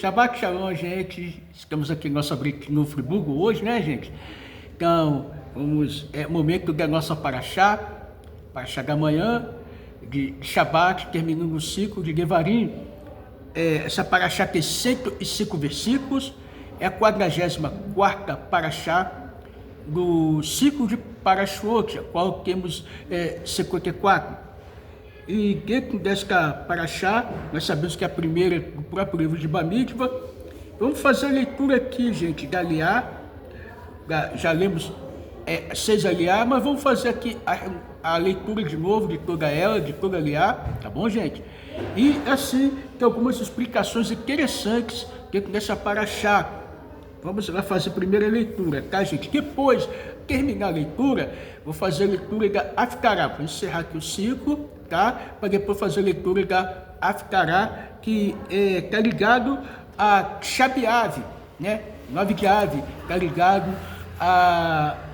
Shabbat Shalom, gente. Estamos aqui no nosso abrigo no Friburgo hoje, né, gente? Então, é o momento da nossa paraxá da manhã, de Shabbat, terminando o ciclo de Devarim. Essa paraxá tem 105 versículos, é a 44ª paraxá do ciclo de Parashot, a qual temos 54. E dentro desta paraxá, nós sabemos que é a primeira do próprio livro de Bamidbar. Vamos fazer a leitura aqui, gente, da Aliá. Já lemos 6 Aliá, mas vamos fazer aqui a leitura de novo de toda ela, de toda Aliá, tá bom, gente? E assim, tem algumas explicações interessantes dentro dessa paraxá. Vamos lá fazer a primeira leitura, tá, gente? Depois, terminar a leitura, vou fazer a leitura da Haftará. Vou encerrar aqui o ciclo, tá? Para depois fazer a leitura da Haftará, que tá ligado a Shabiav, né? 9 de Ave, tá ligado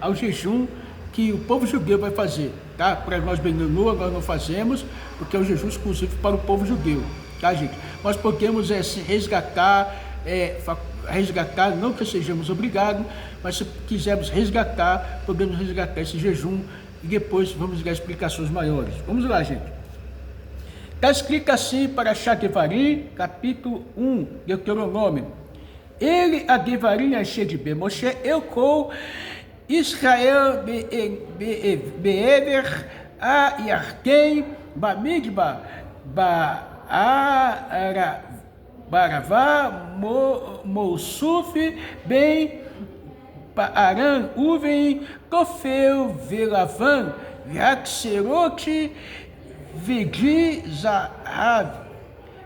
ao jejum que o povo judeu vai fazer, tá? Para nós, Beninu, nós não fazemos, porque é um jejum exclusivo para o povo judeu, tá, gente? Nós podemos se resgatar, não que sejamos obrigados, mas se quisermos resgatar, podemos resgatar esse jejum e depois vamos dar explicações maiores. Vamos lá, gente. Está escrito assim para Devarim, capítulo 1, Deuteronômio. Ele a Devarim Asher de Moshe, eu com Israel Be'ever a Yartem Bamidbar Baravá Mousuf Ben Paaran Uven Tofel Velavan Yaxerot Vigi Zahav.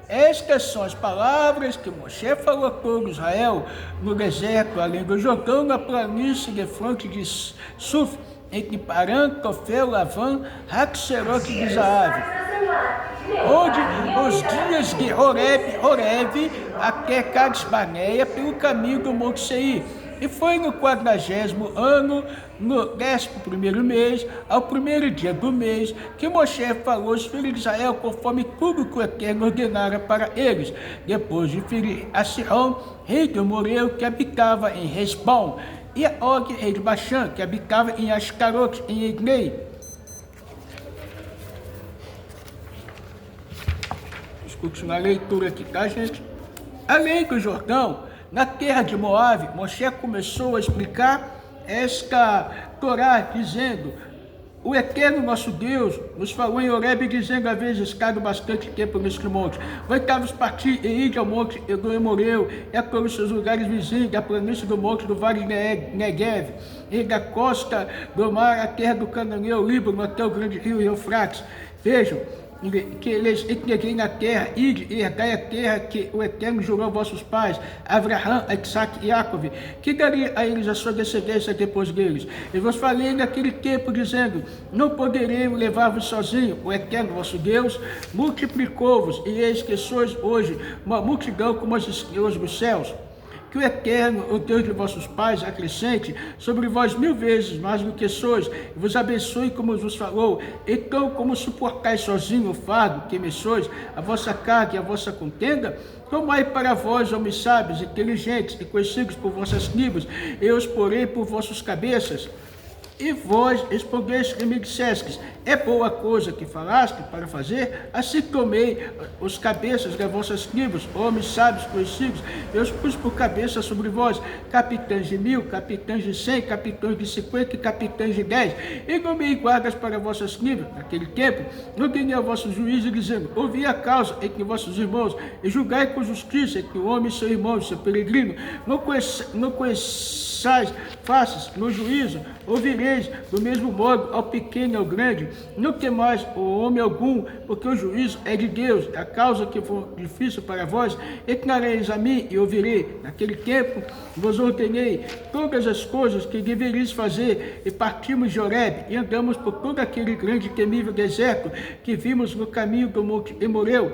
Estas são as palavras que Moshe falou a todo Israel no deserto, além do Jordão, na planície de fronte de Suf, entre Paran, Tofel, Lavan, Haxerot e Zahav, onde os dias de Horeb até Cades Barneia, pelo caminho do Monte Seir. E foi no 40º ano, no 11º mês, ao primeiro dia do mês, que Moshe falou aos filhos de Israel, conforme tudo que o Eterno ordenara para eles, depois de ferir a Sihon, rei de Amoreu, que habitava em Resbom, e a Og, rei de Bashan, que habitava em Astarot, em Ednei. Escute a leitura aqui, tá, gente? Além do Jordão, na terra de Moabe, Moshe começou a explicar esta Torá, dizendo: o Eterno nosso Deus nos falou em Horeb, dizendo, havia estado bastante tempo neste monte. Vai-vos partir e ide ao monte do Emoreu, e a todos os seus lugares vizinhos, da planície do monte do vale Negev, e da costa do mar, a terra do Cananeu, Líbano, até o grande rio Eufrates. Vejam, que eles entreguei na terra, ide e herdai a terra que o Eterno jurou a vossos pais, Abraham, Isaac e Jacob, que daria a eles a sua descendência depois deles. E vos falei naquele tempo, dizendo, não poderei levar-vos sozinho, o Eterno vosso Deus multiplicou-vos, e eis que sois hoje uma multidão como as estrelas dos céus. Que o Eterno, o Deus de vossos pais, acrescente sobre vós 1000 vezes mais do que sois, e vos abençoe como vos falou. Então, como suportais sozinho o fardo que me sois, a vossa carga e a vossa contenda, tomai para vós, homens sábios, inteligentes e conhecidos por vossas tribos, eu os porei por vossos cabeças. E vós respondeste e me dissestes, é boa coisa que falaste para fazer? Assim tomei os cabeças das vossas tribos, homens sábios, conhecidos, eu os pus por cabeça sobre vós, capitães de 1000, capitães de 100, capitães de 50 e capitães de 10, e nomeei guardas para vossas tribos. Naquele tempo, ordenei a vossos juízes, dizendo, ouvi a causa entre vossos irmãos, e julgai com justiça entre o homem e seu irmão, seu peregrino, não conheçais faces no juízo, ouvireis do mesmo modo ao pequeno e ao grande, não temais o homem algum, porque o juízo é de Deus. A causa que for difícil para vós, entrareis a mim e ouvirei. Naquele tempo vos ordenei todas as coisas que deveríeis fazer, e partimos de Horeb, e andamos por todo aquele grande e temível deserto que vimos no caminho do monte Emoreu,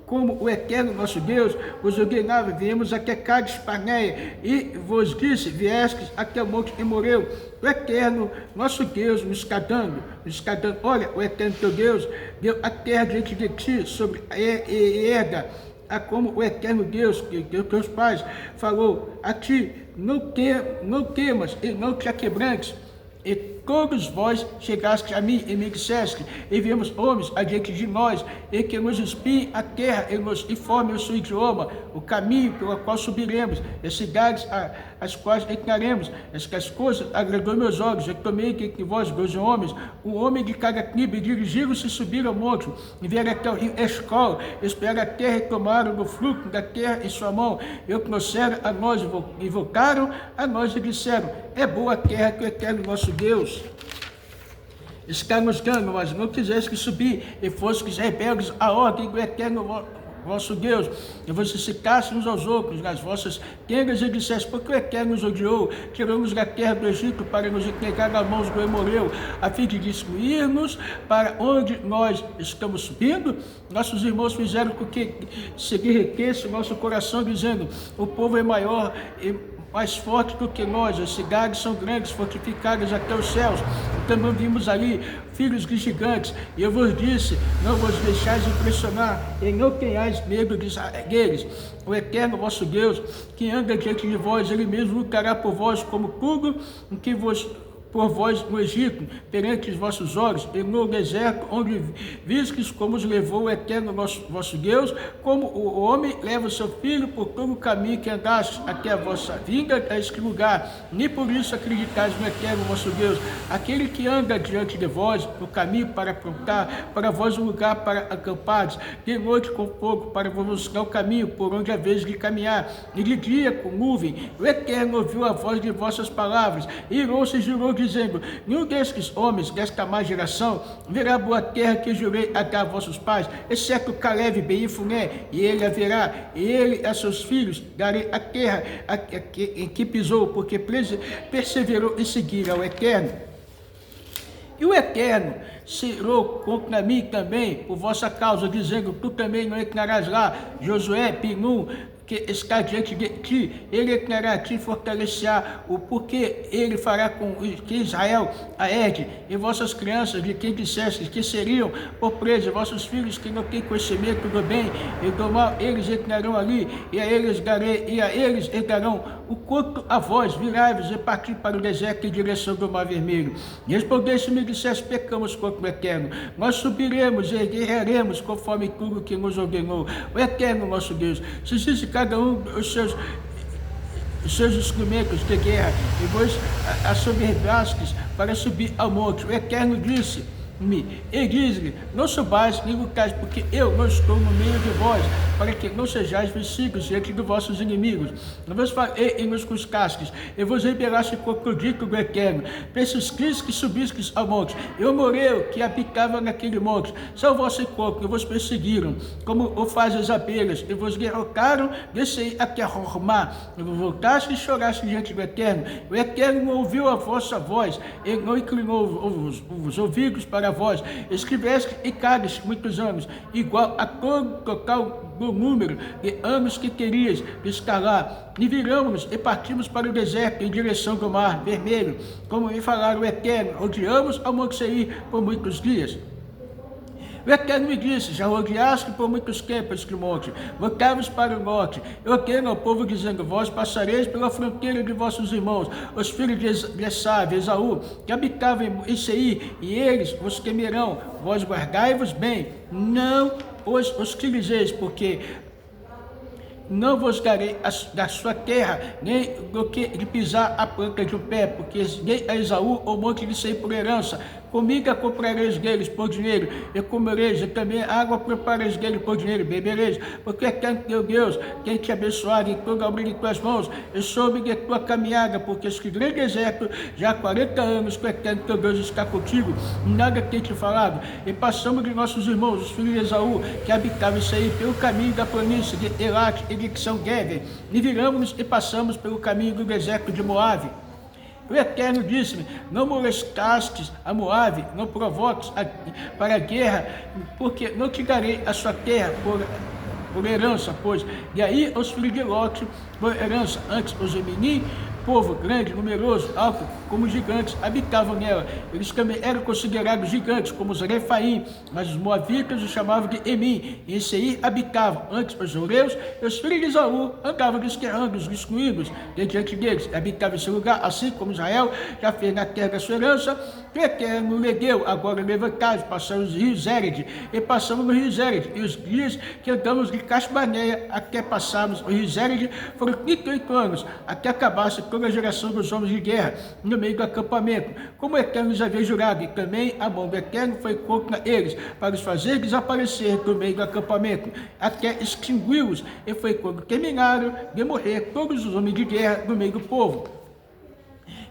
como o Eterno nosso Deus vos ordenava. Viemos até Cades Barneia, e vos disse, viestes até o monte Emoreu. O Eterno nosso Deus nos está dando, olha, o Eterno teu Deus deu a terra diante de ti, sobre a herda, a como o eterno Deus, que teus pais falou a ti, não temas e não te aquebrantes. E todos vós chegastes a mim e me disseste, e vimos homens adiante de nós, e que nos espiem a terra, e nos informe o seu idioma, o caminho pelo qual subiremos, as cidades as quais entraremos. Estas coisas agradou meus olhos, e tomei que entre vós 12 homens, um homem de cada tribo, e dirigiram-se subir ao monte, e vieram até o rio Escol, esperaram a terra e tomaram do fruto da terra em sua mão, e o trouxeram a nós, invocaram a nós e disseram, é boa a terra que o eterno nosso Deus está nos dando, mas não quiseste subir, e fostes rebeldes à ordem do eterno vosso Deus, e vocês ficassem uns aos outros nas vossas tendas e disseste, porque o eterno nos odiou, tirou-nos da terra do Egito para nos entregar nas mãos do Emoreu, a fim de destruir-nos para onde nós estamos subindo. Nossos irmãos fizeram com que se derretesse o nosso coração, dizendo, o povo é maior e mais forte do que nós, as cidades são grandes, fortificadas até os céus. Também vimos ali filhos de gigantes, e eu vos disse, não vos deixais impressionar, e não tenhais medo deles. O eterno vosso Deus, que anda diante de vós, ele mesmo lutará por vós, como tudo o que por vós no Egito, perante os vossos olhos, e no deserto, onde vistes como os levou o eterno vosso Deus, como o homem leva o seu filho por todo o caminho que andaste até a vossa vinda a este lugar. Nem por isso acreditais no eterno vosso Deus, aquele que anda diante de vós no caminho para apontar para vós um lugar para acampares, de noite com fogo para vos mostrar o caminho por onde haveis de caminhar, e de dia com nuvem. O eterno ouviu a voz de vossas palavras, e irou-se e jurou, dizendo, nenhum destes homens desta má geração verá a boa terra que jurei a dar a vossos pais, exceto Caleb ben Jefuné, e ele a verá, e ele a seus filhos darei a terra em que pisou, porque perseverou em seguir ao Eterno. E o Eterno se irou contra mim também, por vossa causa, dizendo, tu também não entrarás lá. Josué, Pinum, que está diante de ti, ele entrará a ti e fortalecerá, o porque ele fará com que Israel a herde, e vossas crianças, de quem disseste que seriam por presa, vossos filhos que não têm conhecimento do bem e do mal, eles entrarão ali, e a eles darão o quanto a vós, virai-vos e partir para o deserto em direção do Mar Vermelho. E respondeste-me e disseste, pecamos contra o Eterno, nós subiremos e guerrearemos conforme tudo que nos ordenou o Eterno nosso Deus. Se existe cada um dos seus instrumentos de guerra, e vos assoberbastes para subir ao monte. O Eterno disse-me, e diz-lhe, não subais nem lutais, porque eu não estou no meio de vós, para que não sejais vencidos diante de vossos inimigos. Não vos falei e nos cuscastes, e vos rebelaste contra o dito do Eterno, persistis que subistes ao monte. Eu morei que habitava naquele monte, são vosso encontro, e vos perseguiram, como o fazem as abelhas, e vos derrotaram, descei até Hormá, e vos voltaste e choraste diante do Eterno. O Eterno não ouviu a vossa voz, e não inclinou os ouvidos para vós, estiveste em Cádiz muitos anos, igual a todo total do número de anos que terias de estar lá. E viramos e partimos para o deserto em direção do Mar Vermelho, como me falaram o Eterno, odiamos ao Monte Seir por muitos dias. O Eterno me disse, já rodeaste por muitos tempos este monte, voltai-vos para o norte. Eu ordeno ao povo, dizendo, vós passareis pela fronteira de vossos irmãos, os filhos de Esaú, Esaú, que habitavam em Seir, e eles vos temerão. Vós guardai-vos bem, não os hostilizeis, porque não vos darei da sua terra, nem do que de pisar a planta de um pé, porque dei a Esaú o monte de Seir por herança. Comigo comprareis deles por dinheiro, e comereis, e também água prepareis deles por dinheiro, bebereis, porque é teu Deus, quem te abençoar em toda a obra de tuas mãos, e soube de tua caminhada, porque este grande deserto, já há 40 anos que o Eterno teu Deus está contigo, nada tem te falado, e passamos de nossos irmãos, os filhos de Esaú, que habitavam isso aí, pelo caminho da planície de Elat e de São-Geber, e viramos e passamos pelo caminho do deserto de Moabe. O Eterno disse-me, não molestastes a Moabe, não provoques para a guerra, porque não te darei a sua terra por herança, pois, e aí os filhos de Lot por herança, antes os Eminim, povo grande, numeroso, alto, como gigantes, habitavam nela. Eles também eram considerados gigantes, como os Refaim, mas os moavitas os chamavam de Emim, e em Seir habitavam. Antes os eureus e os filhos de Esaú andavam desquerrando, os excluídos, diante deles, habitavam esse lugar, assim como Israel já fez na terra da sua herança, que o Eterno lhe deu. Agora levantai, passamos o rio Zéred, e passamos no rio Zéred, e os dias que andamos de Casbaneia até passarmos o rio Zéred foram 38 anos, até acabasse toda a geração dos homens de guerra no meio do acampamento, como o Eterno já havia jurado, e também a mão do Eterno foi contra eles, para os fazer desaparecer do meio do acampamento, até extingui-los, e foi quando terminaram de morrer todos os homens de guerra no meio do povo.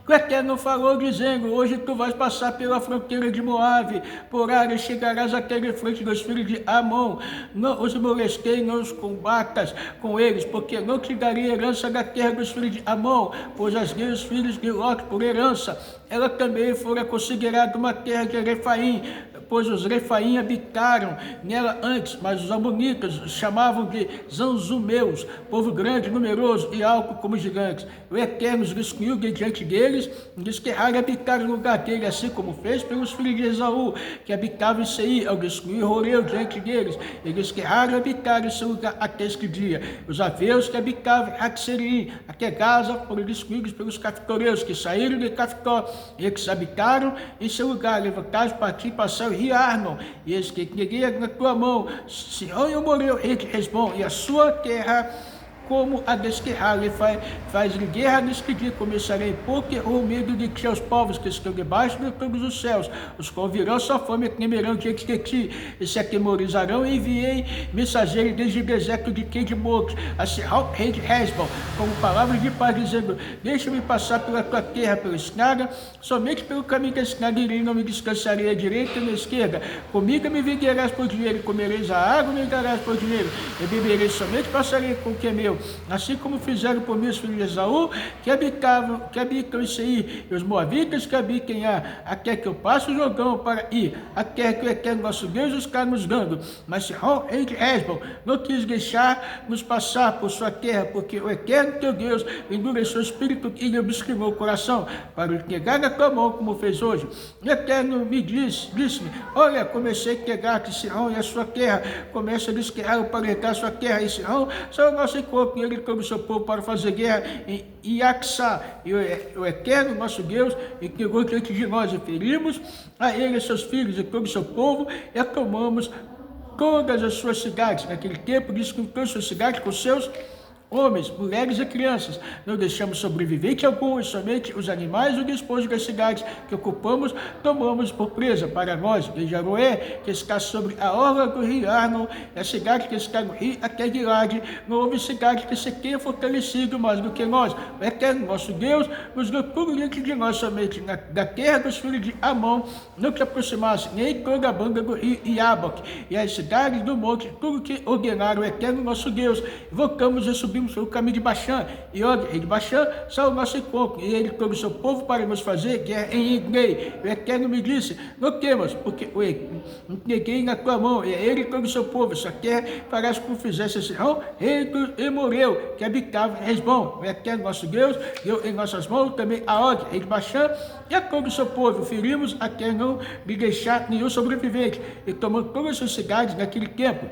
O Eterno falou, dizendo: hoje tu vais passar pela fronteira de Moabe, por área chegarás até de frente dos filhos de Amon. Não os molestei, não os combatas com eles, porque não te darei herança da terra dos filhos de Amon, pois as dei os filhos de Lot por herança. Ela também fora considerada uma terra de Refaim, pois os Refaim habitaram nela antes, mas os amonitas os chamavam de Zanzumeus, povo grande, numeroso e alto como gigantes. O Eterno os excluiu de diante deles, e desquerraram habitar no lugar dele, assim como fez pelos filhos de Esaú, que habitavam em Seir, ao destruir Horeu diante deles. E desquerraram habitar em seu lugar até este dia. Os aveus que habitavam em Haxerim, até Gaza, foram destruídos pelos caftoreus, que saíram de Caftó, e que habitaram em seu lugar. Levantaram para ti, passaram o rio Arnon, e eis que entreguei na tua mão Sihon e Amoreu, rei de Hesbom, e a sua terra, como a desquerrar-lhe faz-lhe guerra neste dia. Começarei porque o medo de ti aos povos que estão debaixo de todos os céus, os qual virão sua fome e temerão diante de ti, e se atemorizarão. E enviei mensageiro desde o deserto de Quedemot, a Sihon, rei de Hesbom, como palavra de paz, dizendo: deixa-me passar pela tua terra, pela estrada, somente pelo caminho da estrada irei, não me descansarei à direita nem à esquerda. Comigo me venderás por dinheiro, comereis a água, me darás por dinheiro, e beberei somente, passarei com o que é meu. Assim como fizeram por meus filhos de Esaú, que habitam em Seir, e os moavitas que habitam em Ar, até que eu passe o Jordão para ir, até que o Eterno nosso Deus está nos dando. Mas Sihon, rei de Hesbom, não quis deixar-nos passar por sua terra, porque o Eterno teu Deus endureceu o espírito e lhe obscurou o coração, para o entregar na tua mão, como fez hoje. O Eterno me disse-me: olha, comecei a entregar-te Sihon e a sua terra, começa a desquerar para entregar a sua terra, e Sihon são o nosso encontro, e ele como seu povo para fazer guerra em Iaxá, e o Eterno nosso Deus entregou diante de nós, e ferimos a ele e seus filhos e todo o seu povo, e tomamos todas as suas cidades. Naquele tempo destruiu as suas cidades com seus homens, mulheres e crianças. Não deixamos sobrevivente algum, e somente os animais e o despojo das cidades que ocupamos tomamos por presa para nós. De Jaroé, que está sobre a orla do rio Arnon, e a cidade que está no rio até Gilade, não houve cidade que se tenha fortalecido mais do que nós. O Eterno nosso Deus nos deu tudo diante de nós, somente da terra dos filhos de Amon não te aproximasse, nem toda a banda do rio Iaboque, e as cidades do monte, tudo que ordenaram o Eterno nosso Deus. Voltamos e subimos pelo caminho de Baixã, e Og, rei de Baixã, saiu o nosso encontro, e ele todo o seu povo para nos fazer guerra em Edrei. O Eterno me disse: não temas, porque eu entreguei na tua mão, e a ele todo o seu povo, sua terra farás como fizesse Sihon, rei do Emoreu, que habitava em Hesbom. O Eterno nosso Deus deu em nossas mãos também a Og, rei de Baixã, e a todo o seu povo. Ferimos até não lhe deixar nenhum sobrevivente, e tomamos todas as suas cidades naquele tempo.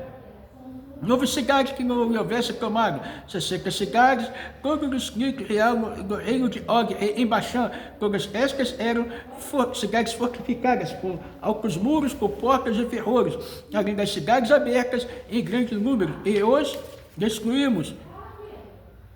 Não houve cidade que não houvesse tomado 60 cidades, todos os real do reino de Og em Baixã. Todas estas eram cidades fortificadas, com altos muros, com portas e ferrolhos, além das cidades abertas em grande número. E os destruímos.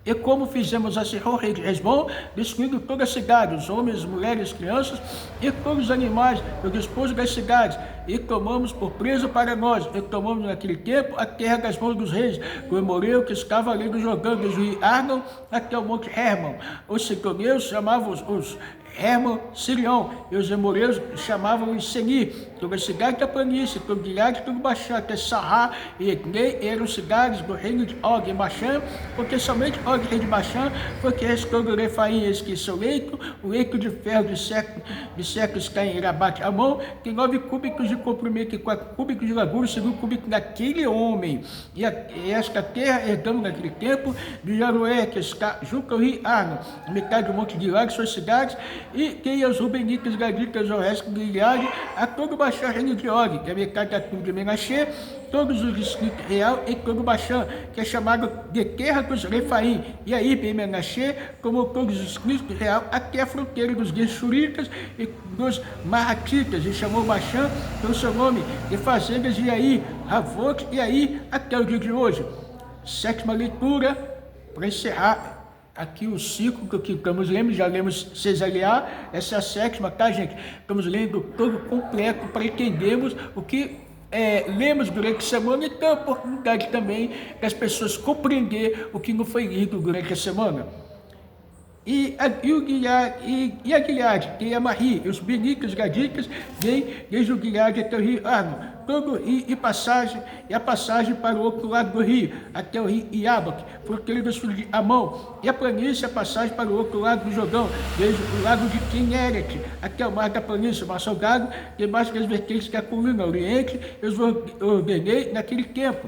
E como fizemos a Sihon, rei de Hesbom, destruindo toda a cidade, os homens, mulheres, crianças e todos os animais, o despojo das cidades, e tomamos por presa para nós, e tomamos naquele tempo a terra das mãos dos reis, do Emoreu que estava ali do Jordão, desde o rio Arnon até o monte Hermon. Os sidoneus chamavam os Hermon, Sirion, e os Emoreus chamavam de Senir. Toda a cidade da planície, todo Gileade, todo Baixã, até Sarrá e Etnei eram cidades do reino de Og e Baixã, porque somente Og, rei de Baixã, foi que restou do Refaim, eis que seu leito, o leito de ferro de séculos está em Rabat Amon, tem 9 cúbicos de comprimento e 4 cúbicos de largura, segundo cúbico daquele homem. E esta terra herdamos naquele tempo de Jarué, que está junto ao rio Arno, metade do monte de Gileade, suas cidades, e tem os Rubenitas, Gaditas, o resto de Gileade, a todo o Baixão, reino de Og, que é metade da tribo de Menashe, todos os distritos real em todo o Baixão, que é chamado de terra dos Refaim, e aí bem Menashe, como todos os distritos real, até a fronteira dos Geshuritas e dos Marratitas, e chamou Baixão pelo seu nome, de fazendas de aí, Havot, e aí até o dia de hoje. Sétima leitura, para encerrar aqui o ciclo que estamos lendo, já lemos Cesaleá, essa é a sétima, tá, gente? Estamos lendo todo completo para entendermos o que lemos durante a semana e ter a oportunidade também das pessoas compreender o que não foi lido durante a semana. E a Gileade, tem a Mahi, e os Benicas, Gaditas, vem desde o Gileade até o rio Arno, todo o rio e a passagem para o outro lado do rio, até o rio Iabac, fronteira dos filhos de Amon, e a planície, a passagem para o outro lado do Jordão, desde o lago de Kineret, até o mar da planície, o mar salgado, debaixo das vertentes da coluna oriente, eu os ordenei naquele tempo,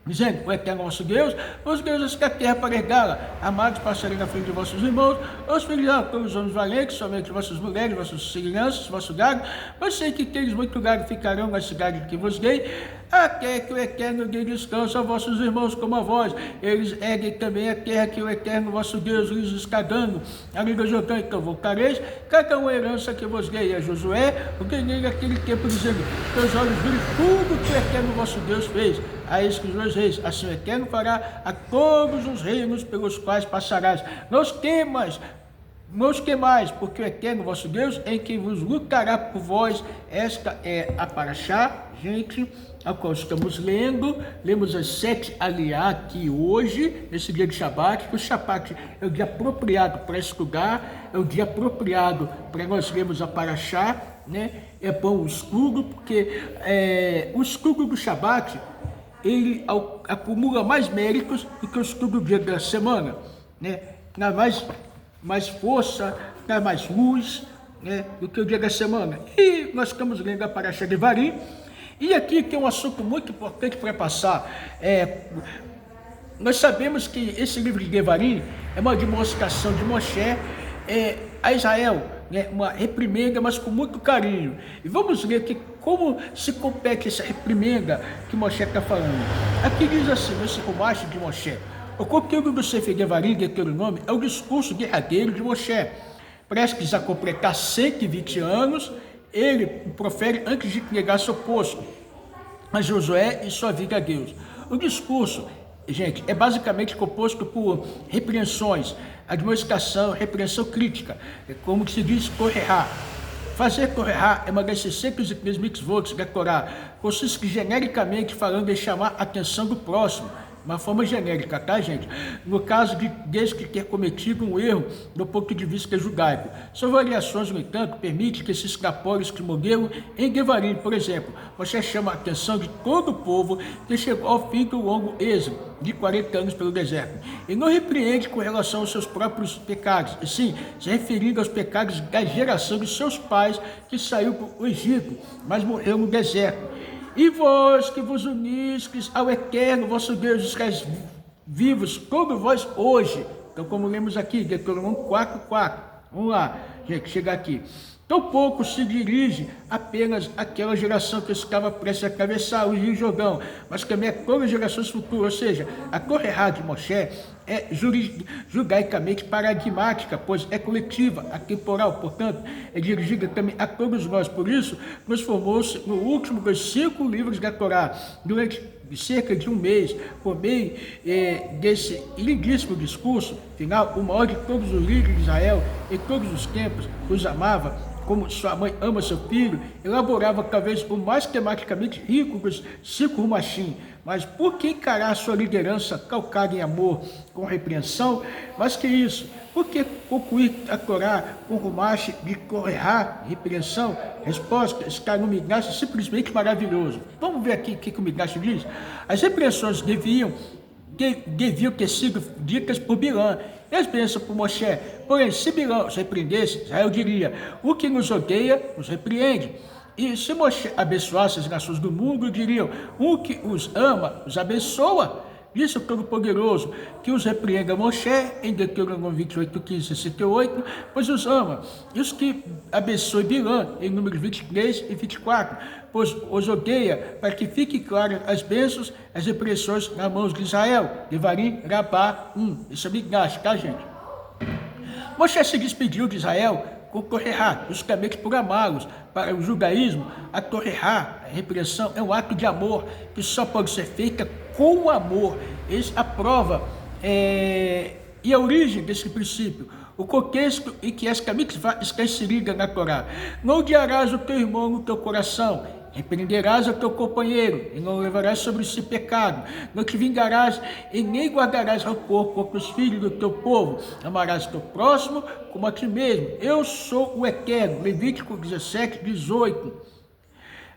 dizendo, o eterno vosso Deus, os deuses da terra para herdá-la, amados, passarei na frente de vossos irmãos, os filhos de todos os homens valentes, somente vossas mulheres, vossos crianças, vosso gado, mas sei que aqueles muito gado ficarão na cidade que vos dei, até que o eterno dê descanso a vossos irmãos como a vós, eles erguem também a terra que o eterno vosso Deus lhes está dando, a língua Jordão, então voltareis, cada uma herança que vos dei a Josué, o que nele naquele tempo, dizendo, teus olhos viram tudo que o eterno vosso Deus fez, a esses dois reis, assim o eterno fará a todos os reinos pelos quais passarás, não os temais, porque o eterno vosso Deus é quem vos lutará por vós. Esta é a Paraxá, gente, a qual estamos lendo. Lemos as 7 aliá aqui hoje, nesse dia de Shabat, que o Shabat é o dia apropriado para estudar, é o dia apropriado para nós lermos a Paraxá, né? É bom o estudo, porque o estudo do Shabat, ele acumula mais méritos do que o estudo do dia da semana, né? Dá mais força, dá mais luz, né, do que o dia da semana. E nós estamos lendo a Paraxá de Devarim, e aqui tem um assunto muito importante para passar. Nós sabemos que esse livro de Devarim é uma demonstração de Moshe a Israel, né, uma reprimenda, mas com muito carinho. E vamos ver aqui como se compete essa reprimenda que Moshe está falando. Aqui diz assim, nesse Rumash de Moshe, o conteúdo do Sefer Devarim, Deuteronômio, é o discurso derradeiro de Moshe, prestes a completar 120 anos, ele profere antes de negar seu posto a Josué e sua vida a Deus. O discurso, gente, é basicamente composto por repreensões, admoestação, repreensão crítica, como se diz correrá. Fazer correrá é uma das 603 mitzvot da Torá, consiste genericamente falando em chamar a atenção do próximo, uma forma genérica, tá, gente? No caso desde que ter cometido um erro do ponto de vista judaico. Suas variações, no entanto, permitem que se extrapole este modelo em Devarim, por exemplo. Você chama a atenção de todo o povo que chegou ao fim do longo êxodo de 40 anos pelo deserto. E não repreende com relação aos seus próprios pecados, e sim se referindo aos pecados da geração de seus pais que saiu para o Egito, mas morreu no deserto. E vós que vos unistes ao eterno vosso Deus, estáis vivos, todos vós hoje. Então, como lemos aqui, Deuteronômio 4:4. Vamos lá, gente, chega aqui. Tampouco se dirige apenas àquela geração que estava prestes a atravessar o Rio Jordão, mas também a todas as gerações futuras, ou seja, a Torá de Moshe é judaicamente paradigmática, pois é coletiva, atemporal, portanto, é dirigida também a todos nós. Por isso, transformou-se no último dos 5 livros da Torá, durante cerca de um mês, por meio desse lindíssimo discurso final, o maior de todos os líderes de Israel, em todos os tempos, os amava, como sua mãe ama seu filho, elaborava talvez o mais tematicamente rico dos 5 Rumashim. Mas por que encarar sua liderança calcada em amor com repreensão? Mas que isso? Por que concluir a Torá com Rumash de Korehá, repreensão? Resposta está no Midrash simplesmente maravilhoso. Vamos ver aqui o que o Midrash diz? As repreensões deviam ter sido ditas por Bilã, e as bênçãos por Moshe. Porém, se Bilã os repreendesse, Israel diria, o que nos odeia, nos repreende. E se Moshe abençoasse as nações do mundo, diriam, um que os ama, os abençoa. Disse o Todo-Poderoso, que os repreenda Moshe, em Deuteronômio 28, 15 e 68, pois os ama. E os que abençoe Bilã, em Números 23 e 24, pois os odeia, para que fique claro as bênçãos, as repressões nas mãos de Israel. Devarim, Rabá, 1. Isso é Midrash, tá, gente? Moshe se despediu de Israel com Torrerá, justamente por amá-los. Para o judaísmo, a Torrerá, a repreensão, é um ato de amor que só pode ser feita com amor. Eis a prova e a origem desse princípio. O contexto em que esta mitzvah está inserida na Torá. Não odiarás o teu irmão no teu coração. Repreenderás o teu companheiro, e não levarás sobre si pecado. Não te vingarás, e nem guardarás rancor contra os filhos do teu povo. Amarás o teu próximo como a ti mesmo. Eu sou o Eterno. Levítico 17, 18.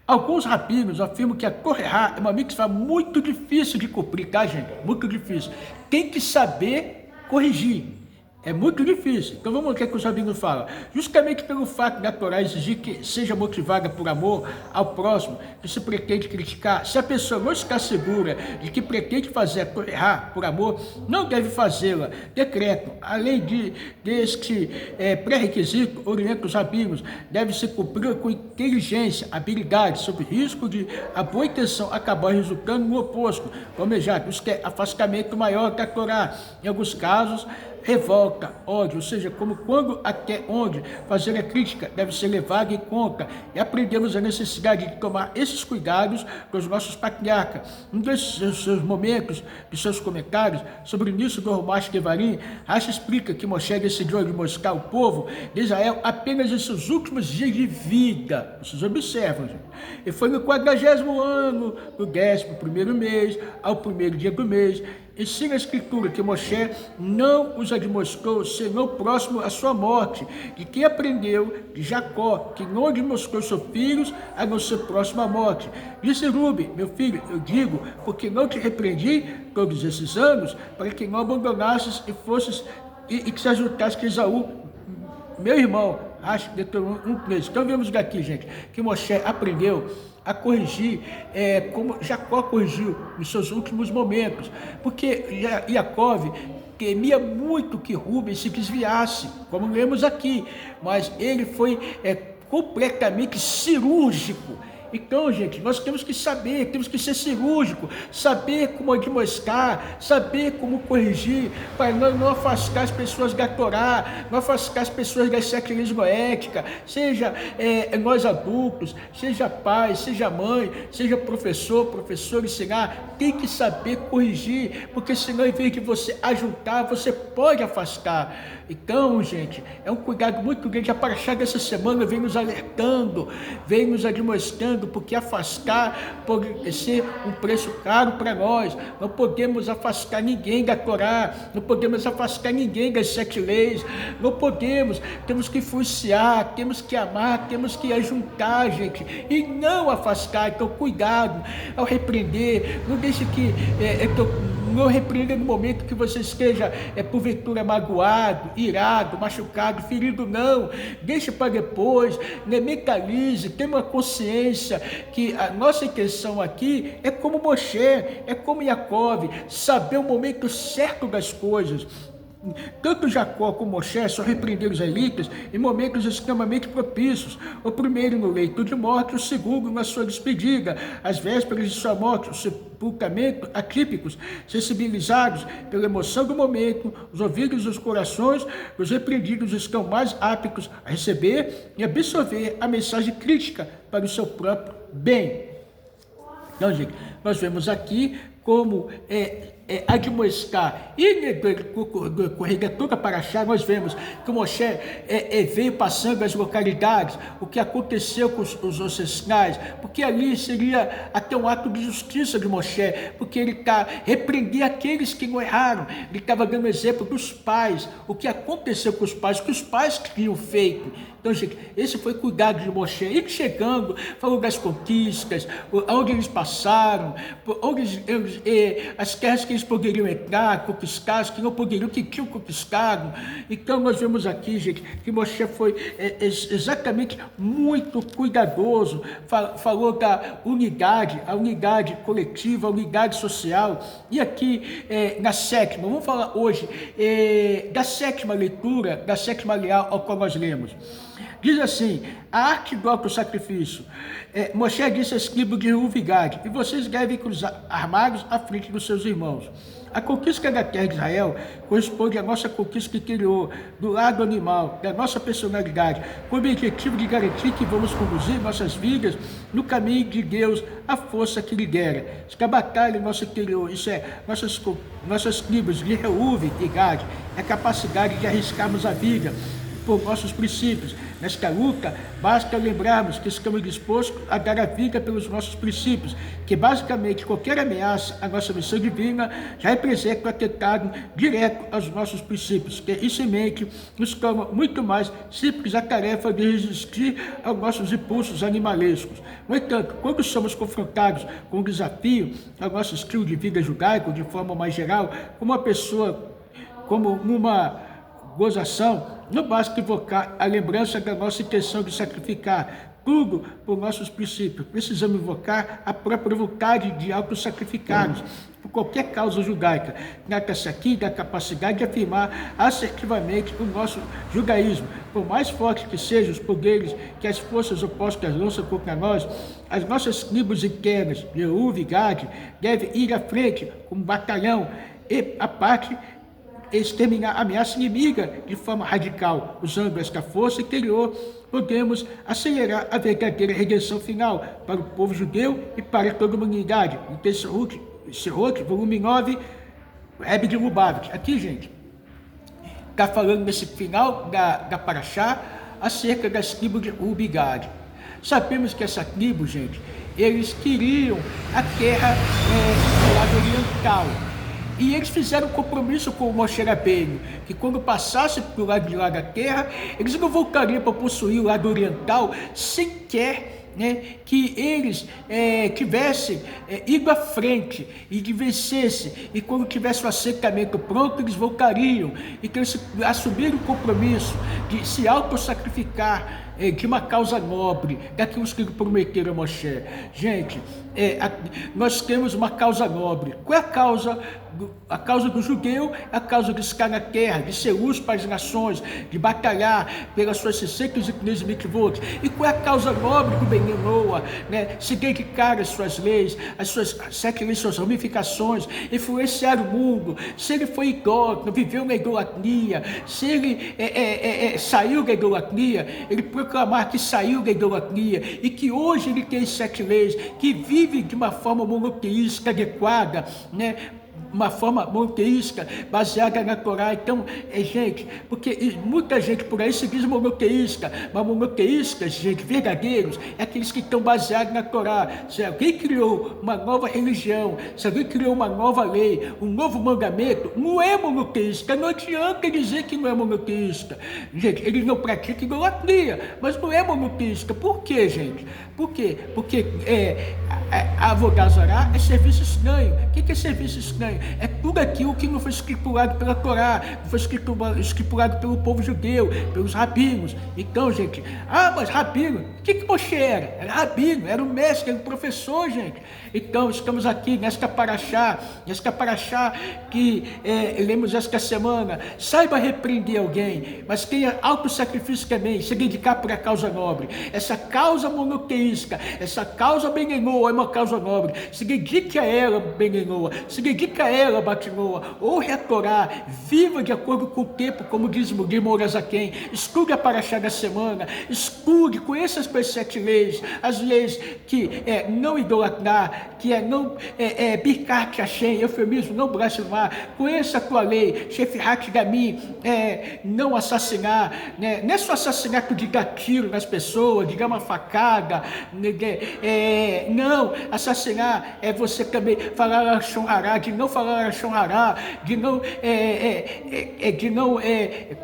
Alguns rabinos afirmam que a Torá é uma mitzvah muito difícil de cumprir, tá, gente? Muito difícil. Tem que saber corrigir. É muito difícil. Então vamos ver o que os rabinos falam. Justamente pelo fato da Torá exigir que seja motivada por amor ao próximo, que se pretende criticar, se a pessoa não está segura de que pretende fazer a Torá por amor, não deve fazê-la. Decreto, além deste pré-requisito, orienta os rabinos, deve se cumprir com inteligência, habilidade, sob risco de a boa intenção acabar resultando no oposto, como já isso que é afastamento maior da Torá. Em alguns casos, revolta, ódio, ou seja, como quando até onde fazer a crítica deve ser levada em conta, e aprendemos a necessidade de tomar esses cuidados com os nossos patriarcas. Um desses seus momentos, de seus comentários sobre o início do Rumash Devarim, Rashi explica que Moshe decidiu admoestar o povo de Israel apenas em seus últimos dias de vida. Vocês observam, gente. E foi no 40º ano, do 11º mês, ao primeiro dia do mês. Ensina a Escritura que Moshe não os admoestou, senão próximo à sua morte, de quem aprendeu de Jacó, que não admoestou seus filhos, a não ser próximo à morte. Disse Ruben, meu filho, eu digo, porque não te repreendi todos esses anos, para que não abandonasses e fosses, e que se ajuntasse com Esaú, meu irmão. Acho que Deuteronômio 1:13. Então vemos daqui, gente, que Moshe aprendeu a corrigir, como Jacó corrigiu nos seus últimos momentos, porque Jacó temia muito que Rubens se desviasse, como lemos aqui, mas ele foi completamente cirúrgico. Então, gente, nós temos que saber, temos que ser cirúrgicos, saber como admoestar, saber como corrigir, para não afastar as pessoas da Torá, não afastar as pessoas da sete noética, seja nós adultos, seja pai, seja mãe, seja professor, ensinar, tem que saber corrigir, porque senão, em vez de você ajudar, você pode afastar. Então, gente, é um cuidado muito grande. A paraxá dessa semana vem nos alertando, vem nos admoestando, porque afastar pode ser um preço caro para nós. Não podemos afastar ninguém da Torá, não podemos afastar ninguém das 7 leis, não podemos, temos que influenciar, temos que amar, temos que ajuntar, gente, e não afastar. Então, cuidado ao repreender, não deixe que não repreenda no momento que você esteja, porventura, magoado, irado, machucado, ferido, não. Deixe para depois, mentalize, tenha uma consciência que a nossa intenção aqui é como Moshe, é como Jacó, saber o momento certo das coisas. Tanto Jacó como Moshe só repreenderam os israelitas em momentos extremamente propícios. O primeiro no leito de morte, o segundo na sua despedida, às vésperas de sua morte, o sepultamento atípicos, sensibilizados pela emoção do momento. Os ouvidos e os corações dos repreendidos estão mais aptos a receber e absorver a mensagem crítica para o seu próprio bem. Então, gente, nós vemos aqui como admoestar e corregatura para achar, nós vemos que Moshe veio passando as localidades, o que aconteceu com os ancestrais, porque ali seria até um ato de justiça de Moshe, porque ele repreendia aqueles que não erraram, ele estava dando exemplo dos pais, o que aconteceu com os pais, o que os pais tinham feito. Então, gente, esse foi o cuidado de Moshe. E chegando, falou das conquistas, onde eles passaram, as terras que eles poderiam entrar, confiscados, que não poderiam, que tinham confiscado. Então nós vemos aqui, gente, que Moshe foi exatamente muito cuidadoso, falou da unidade, a unidade coletiva, a unidade social. E aqui na sétima, vamos falar hoje da sétima leitura, da sétima leal ao qual nós lemos. Diz assim, a arte do autossacrifício. Moshe disse às tribos de Reuven e Gade, e vocês devem cruzar armados à frente dos seus irmãos. A conquista da terra de Israel corresponde à nossa conquista interior, do lado animal, da nossa personalidade, com o objetivo de garantir que vamos conduzir nossas vidas no caminho de Deus, a força que lidera. Isso que a batalha em nosso interior, isso é, nossas tribos de Reuven e Gade, é a capacidade de arriscarmos a vida por nossos princípios. Nesta luta, basta lembrarmos que estamos dispostos a dar a vida pelos nossos princípios, que basicamente qualquer ameaça à nossa missão divina já representa um atentado direto aos nossos princípios, que isso em mente nos torna muito mais simples a tarefa de resistir aos nossos impulsos animalescos. No entanto, quando somos confrontados com o desafio ao nosso estilo de vida judaico, de forma mais geral, como numa gozação, não basta invocar a lembrança da nossa intenção de sacrificar tudo por nossos princípios. Precisamos invocar a própria vontade de autossacrificarmos por qualquer causa judaica. Trata-se aqui da capacidade de afirmar assertivamente o nosso judaísmo. Por mais fortes que sejam os poderes que as forças opostas lançam contra nós, as nossas tribos internas, Reuven e Gade, devem ir à frente como batalhão e a parte exterminar a ameaça inimiga de forma radical. Usando esta força interior, podemos acelerar a verdadeira redenção final para o povo judeu e para toda a humanidade. No texto Sirot, volume 9, Rebbe de Lubavitch. Aqui, gente, está falando nesse final da Parashá acerca das tribos de Reuven e Gade. Sabemos que essa tribo, gente, eles queriam a terra do lado oriental. E eles fizeram um compromisso com o Moshe Rabbeinu, que quando passassem para o lado de lá da terra, eles não voltariam para possuir o lado oriental, sequer que eles tivessem ido à frente e que vencessem, e quando tivesse o assentamento pronto, eles voltariam, e que eles assumiram o compromisso de se autossacrificar de uma causa nobre, daquilo que prometeram a Moshe. Gente, nós temos uma causa nobre. Qual é a causa? A causa do judeu é a causa de estar na terra, de ser luz para as nações, de batalhar pelas suas 613 mitzvot. E qual é a causa nobre do Ben Noah? Se dedicar às suas leis, às suas 7 leis, suas ramificações, influenciar o mundo. Se ele foi idólatra, viveu na idolatria, se ele saiu da idolatria, ele proclamar que saiu da idolatria e que hoje ele tem 7 leis, que vive de uma forma monoteísta adequada, uma forma monoteísta, baseada na Torá. Então, gente, porque muita gente por aí se diz monoteísta, mas monoteístas, gente, verdadeiros, é aqueles que estão baseados na Torá. Se alguém criou uma nova religião, se alguém criou uma nova lei, um novo mandamento, não é monoteísta. Não adianta dizer que não é monoteísta. Gente, ele não pratica idolatria, mas não é monoteísta. Por quê, gente? Por quê? Porque a Avodah é serviço estranho. O que é serviço estranho? É tudo aquilo que não foi escriturado pela Torá, não foi escriturado pelo povo judeu, pelos rabinos. Então, gente, mas rabino, o que Moshe era? Era rabino, era o mestre, era o professor, gente. Então, estamos aqui nesta Parashá que lemos esta semana. Saiba repreender alguém, mas tenha autossacrifício também, se dedicar por a causa nobre. Essa causa monoteísta, essa causa Ben-Noah é uma causa nobre. Se dedique a ela, Ben-Noah, se dedique a ela, Bat-Noah, honre a Torá, viva de acordo com o tempo, como diz Morazaken. Estude a Parashá da semana, estude, conheça as 7 leis, as leis que não idolatrar, que não Birkat Hashem, eufemismo, não blasfemar. Conheça a tua lei, Shefirhat Gamim, não assassinar, não é só assassinato de dar tiro nas pessoas, de dar uma facada, não, assassinar é você também falar Lashon Hará, de não falar Lashon Hará, de não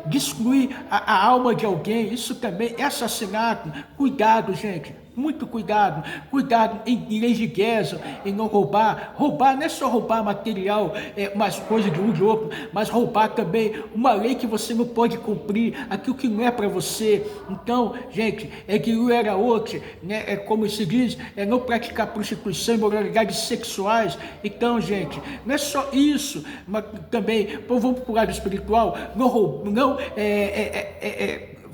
destruir a alma de alguém. Isso também é assassinato. Cuidado, gente. muito cuidado, cuidado em leis de Gersson, em não roubar. Roubar não é só roubar material, umas coisas de um de outro, mas roubar também uma lei que você não pode cumprir, aquilo que não é para você. Então, gente, que era outro, né? Como se diz, não praticar prostituição e moralidades sexuais. Então, gente, não é só isso, mas também, vamos para o lado espiritual,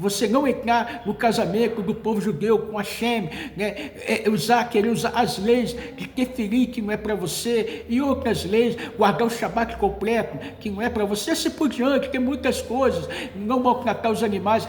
você não entrar no casamento do povo judeu com Hashem, né? Querer usar as leis de Tefilim, que não é para você, e outras leis, guardar o Shabat completo, que não é para você, assim por diante. Tem muitas coisas, não maltratar os animais,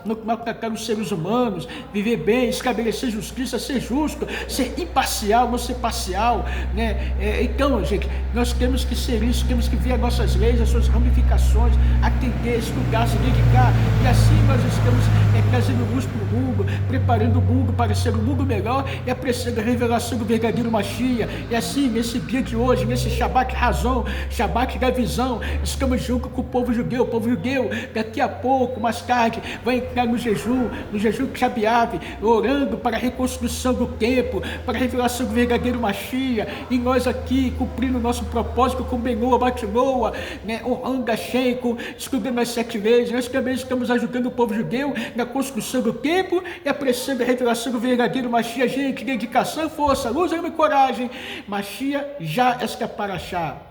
não maltratar os seres humanos, viver bem, estabelecer justiça, ser justo, ser imparcial, não ser parcial, né? Então, gente, nós temos que ser isso, temos que ver as nossas leis, as suas ramificações, atender, estudar, se dedicar, e assim nós estamos trazendo luz para o mundo, preparando o mundo para ser um mundo melhor e apreciando a revelação do verdadeiro Mashiach. E assim, nesse dia de hoje, nesse Shabat Razão, Shabat da visão, estamos junto com o povo judeu. O povo judeu, daqui a pouco, mais tarde, vai entrar no jejum Shabiav, orando para a reconstrução do templo, para a revelação do verdadeiro Mashiach. E nós aqui, cumprindo o nosso propósito com Benoa, Batinoa, né, honrando Hashem, estudando as 7 leis. Nós também estamos ajudando o povo judeu na construção do templo e apreciando a revelação do verdadeiro Mashiach. Gente, dedicação, força, luz e coragem. Mashiach já está para achar.